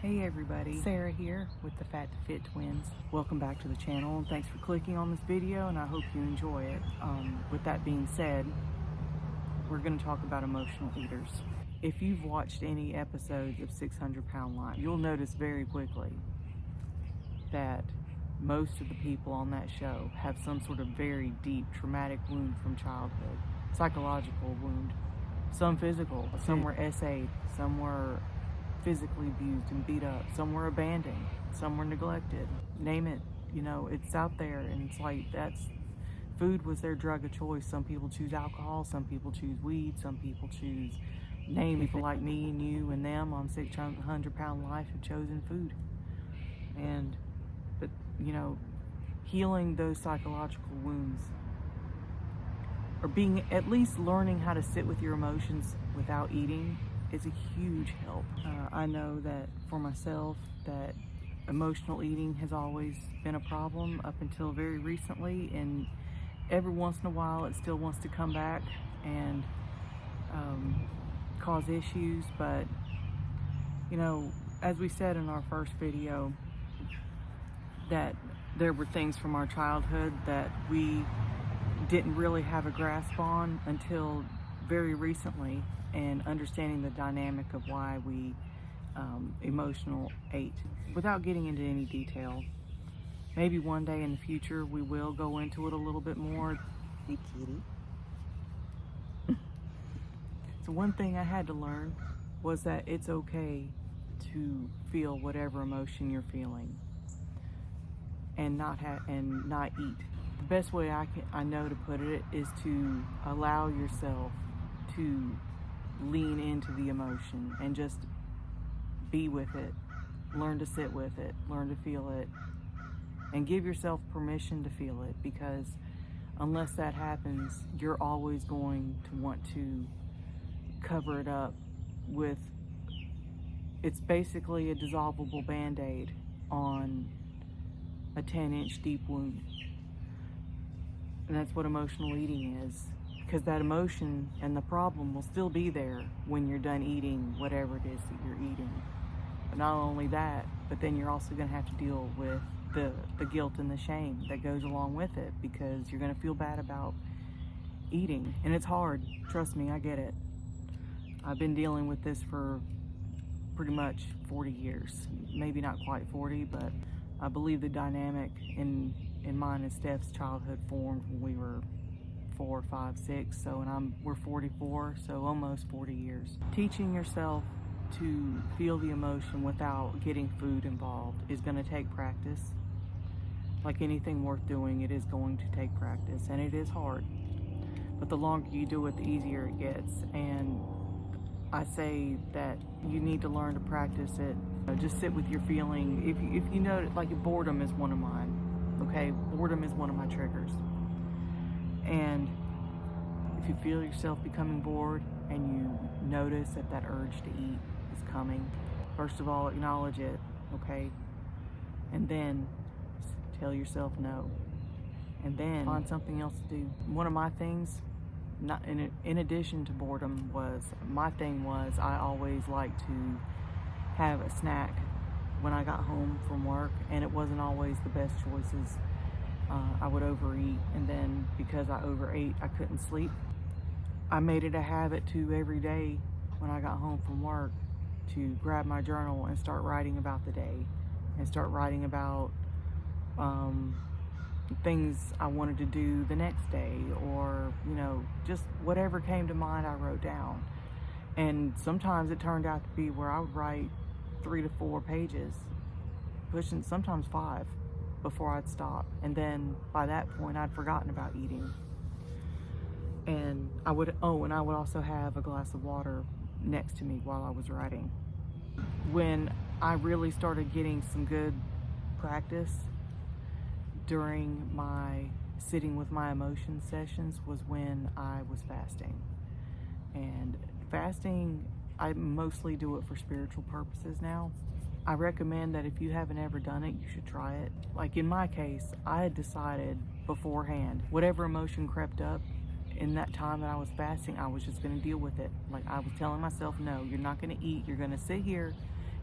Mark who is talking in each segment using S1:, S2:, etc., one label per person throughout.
S1: Hey everybody, Sarah here with the Fat to Fit Twins. Welcome back to the channel and thanks for clicking on this video, and I hope you enjoy it. With that being said, we're going to talk about emotional eaters. If you've watched any episodes of 600 Pound Life, you'll notice very quickly that most of the people on that show have some sort of very deep traumatic wound from childhood, psychological wound, some physical, some were SA'd, some were physically abused and beat up, some were abandoned, some were neglected, name it, it's out there. And it's like, food was their drug of choice. Some people choose alcohol, some people choose weed, some people choose, people like me and you and them on 600 Pound Life have chosen food. But healing those psychological wounds, or being at least learning how to sit with your emotions without eating, is a huge help. I know that for myself that emotional eating has always been a problem up until very recently, and every once in a while it still wants to come back and cause issues. But as we said in our first video, that there were things from our childhood that we didn't really have a grasp on until very recently, and understanding the dynamic of why we emotional ate. Without getting into any detail, maybe one day in the future we will go into it a little bit more. Hey kitty. So one thing I had to learn was that it's okay to feel whatever emotion you're feeling and not eat. The best way I know to put it is to allow yourself to lean into the emotion and just be with it, learn to sit with it, learn to feel it, and give yourself permission to feel it, because unless that happens, you're always going to want to cover it up with, it's basically a dissolvable band-aid on a 10-inch deep wound. And that's what emotional eating is, because that emotion and the problem will still be there when you're done eating whatever it is that you're eating. But not only that, but then you're also going to have to deal with the guilt and the shame that goes along with it, because you're going to feel bad about eating. And it's hard. Trust me, I get it. I've been dealing with this for pretty much 40 years. Maybe not quite 40, but I believe the dynamic in mine and Steph's childhood formed when we were 4, 5, 6. So, and we're 44, so almost 40 years. Teaching yourself to feel the emotion without getting food involved is going to take practice. Like anything worth doing, it is going to take practice, and it is hard. But the longer you do it, the easier it gets. And I say that you need to learn to practice it. Just sit with your feeling. If you know, like, boredom is one of mine. Okay, boredom is one of my triggers. And if you feel yourself becoming bored and you notice that urge to eat is coming, first of all, acknowledge it, okay? And then tell yourself no. And then find something else to do. One of my things, not in addition to boredom, was I always liked to have a snack when I got home from work, and it wasn't always the best choices. I would overeat, and then because I overate, I couldn't sleep. I made it a habit to every day when I got home from work to grab my journal and start writing about the day, and start writing about things I wanted to do the next day, or just whatever came to mind I wrote down. And sometimes it turned out to be where I would write 3 to 4 pages, pushing sometimes 5, before I'd stop. And then by that point I'd forgotten about eating. And I would also have a glass of water next to me while I was writing. When I really started getting some good practice during my sitting with my emotions sessions was when I was fasting. And fasting, I mostly do it for spiritual purposes now. I recommend that if you haven't ever done it, you should try it. Like in my case, I had decided beforehand, whatever emotion crept up in that time that I was fasting, I was just going to deal with it. Like, I was telling myself, no, you're not going to eat. You're going to sit here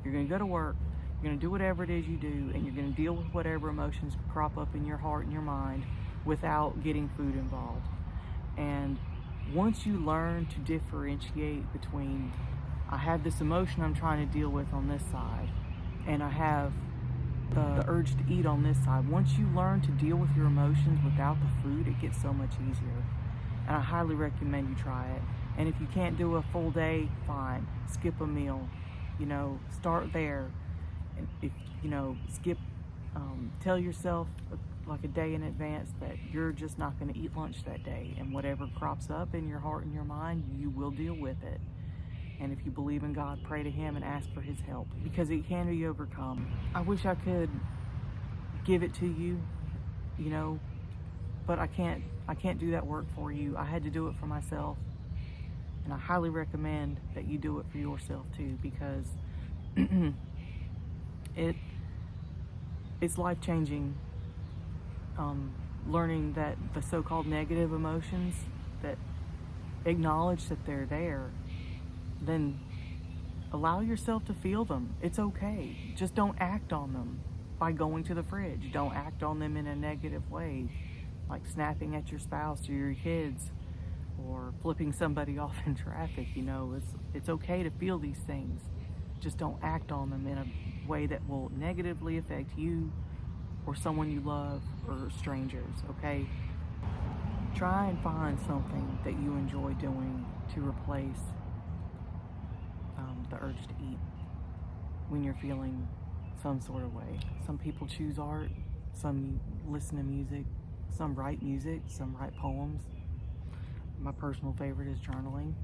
S1: You're going to go to work, you're going to do whatever it is you do, and you're going to deal with whatever emotions crop up in your heart and your mind without getting food involved. And once you learn to differentiate between, I have this emotion I'm trying to deal with on this side, and I have the urge to eat on this side. Once you learn to deal with your emotions without the food, it gets so much easier. And I highly recommend you try it. And if you can't do a full day, fine. Skip a meal. Start there. And if, skip, tell yourself like a day in advance that you're just not going to eat lunch that day. And whatever crops up in your heart and your mind, you will deal with it. And if you believe in God, pray to Him and ask for His help, because it can be overcome. I wish I could give it to you, but I can't do that work for you. I had to do it for myself. And I highly recommend that you do it for yourself too, because it's life-changing, learning that the so-called negative emotions, that acknowledge that they're there, then allow yourself to feel them. It's okay. Just don't act on them by going to the fridge. Don't act on them in a negative way, like snapping at your spouse or your kids, or flipping somebody off in traffic. It's okay to feel these things. Just don't act on them in a way that will negatively affect you or someone you love or strangers, okay? Try and find something that you enjoy doing to replace the urge to eat when you're feeling some sort of way. Some people choose art, some listen to music, some write music, some write poems. My personal favorite is journaling.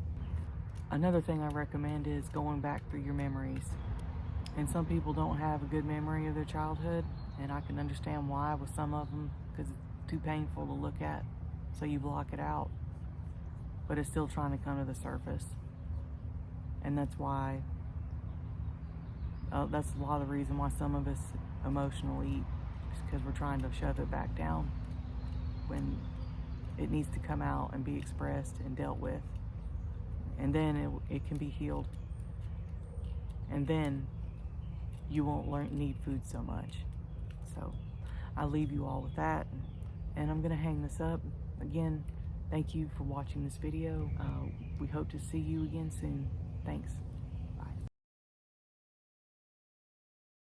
S1: Another thing I recommend is going back through your memories. And some people don't have a good memory of their childhood, and I can understand why with some of them, because it's too painful to look at, so you block it out. But it's still trying to come to the surface. And that's why, that's a lot of the reason why some of us emotional eat, is because we're trying to shove it back down when it needs to come out and be expressed and dealt with. And then it can be healed. And then you won't need food so much. So I leave you all with that. And I'm gonna hang this up. Again, thank you for watching this video. We hope to see you again soon. Thanks.